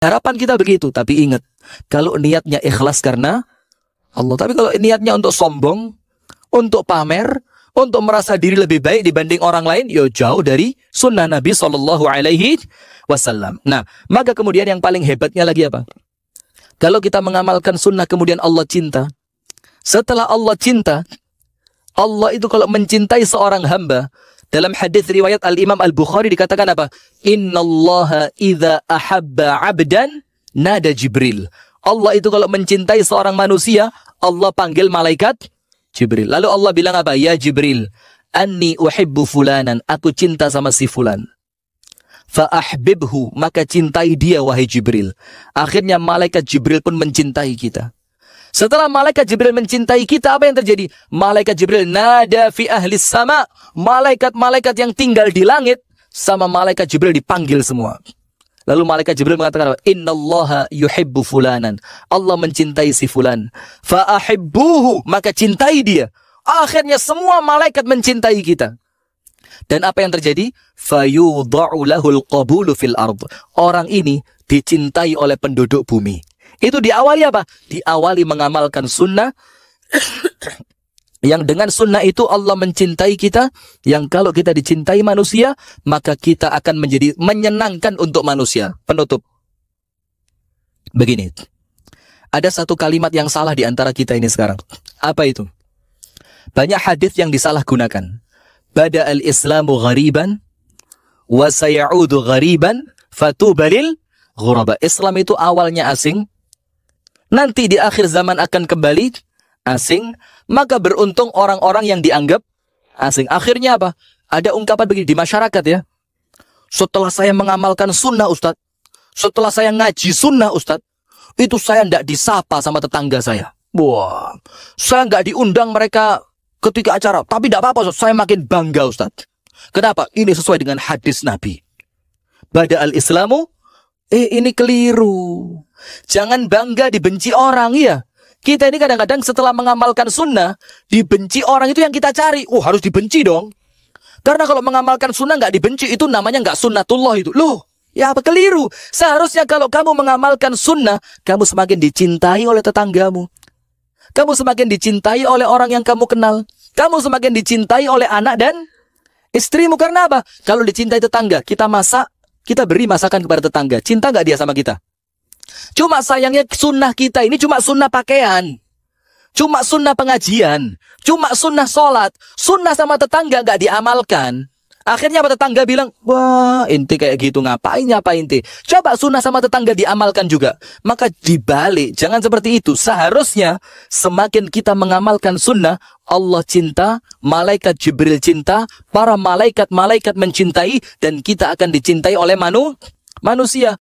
Harapan kita begitu. Tapi ingat, kalau niatnya ikhlas karena Allah. Tapi kalau niatnya untuk sombong, untuk pamer, untuk merasa diri lebih baik dibanding orang lain, ya jauh dari sunnah Nabi SAW. Nah, maka kemudian yang paling hebatnya lagi apa? Kalau kita mengamalkan sunnah kemudian Allah cinta. Setelah Allah cinta, Allah itu kalau mencintai seorang hamba, dalam hadis riwayat Al-Imam Al-Bukhari dikatakan apa? Innallaha idza ahabba 'abdan nada Jibril. Allah itu kalau mencintai seorang manusia, Allah panggil malaikat Jibril. Lalu Allah bilang apa? Ya Jibril, anni uhibbu fulanan, aku cinta sama si fulan. Fa'ahbibhu, maka cintai dia wahai Jibril. Akhirnya malaikat Jibril pun mencintai kita. Setelah malaikat Jibril mencintai kita, apa yang terjadi? Malaikat Jibril nada fi ahli sama. Malaikat-malaikat yang tinggal di langit sama malaikat Jibril dipanggil semua. Lalu malaikat Jibril mengatakan, innallaha yuhibbu fulanan. Allah mencintai si fulan. Fa'ahibbuhu, maka cintai dia. Akhirnya semua malaikat mencintai kita. Dan apa yang terjadi? Fayudha'u lahul qabulu fil ard. Orang ini dicintai oleh penduduk bumi. Itu diawali apa? Diawali mengamalkan sunnah. Yang dengan sunnah itu Allah mencintai kita. Yang kalau kita dicintai manusia, maka kita akan menjadi menyenangkan untuk manusia. Penutup. Begini. Ada satu kalimat yang salah di antara kita ini sekarang. Apa itu? Banyak hadis yang disalahgunakan. Bada al-islamu ghariban wa sayaudu ghariban fatubalil ghuraba. Islam itu awalnya asing, nanti di akhir zaman akan kembali asing, maka beruntung orang-orang yang dianggap asing. Akhirnya apa? Ada ungkapan begini di masyarakat ya. Setelah saya mengamalkan sunnah Ustadz, setelah saya ngaji sunnah Ustadz, itu saya tidak disapa sama tetangga saya. Wah, saya nggak diundang mereka ketika acara. Tapi tidak apa-apa Ustadz, saya makin bangga Ustadz. Kenapa? Ini sesuai dengan hadis Nabi. Bada al-islamu, ini keliru. Jangan bangga dibenci orang ya. Kita ini kadang-kadang setelah mengamalkan sunnah, dibenci orang itu yang kita cari. Oh, harus dibenci dong. Karena kalau mengamalkan sunnah nggak dibenci, itu namanya nggak sunnatullah itu. Loh, ya apa keliru? Seharusnya kalau kamu mengamalkan sunnah, kamu semakin dicintai oleh tetanggamu. Kamu semakin dicintai oleh orang yang kamu kenal. Kamu semakin dicintai oleh anak dan istrimu. Karena apa? Kalau dicintai tetangga, kita masak, kita beri masakan kepada tetangga. Cinta nggak dia sama kita? Cuma sayangnya sunnah kita ini cuma sunnah pakaian. Cuma sunnah pengajian. Cuma sunnah sholat. Sunnah sama tetangga nggak diamalkan. Akhirnya apa? Tetangga bilang, wah inti kayak gitu ngapain nyapa inti. Coba sunnah sama tetangga diamalkan juga. Maka dibalik, jangan seperti itu. Seharusnya semakin kita mengamalkan sunnah, Allah cinta, malaikat Jibril cinta, para malaikat-malaikat mencintai, dan kita akan dicintai oleh manusia.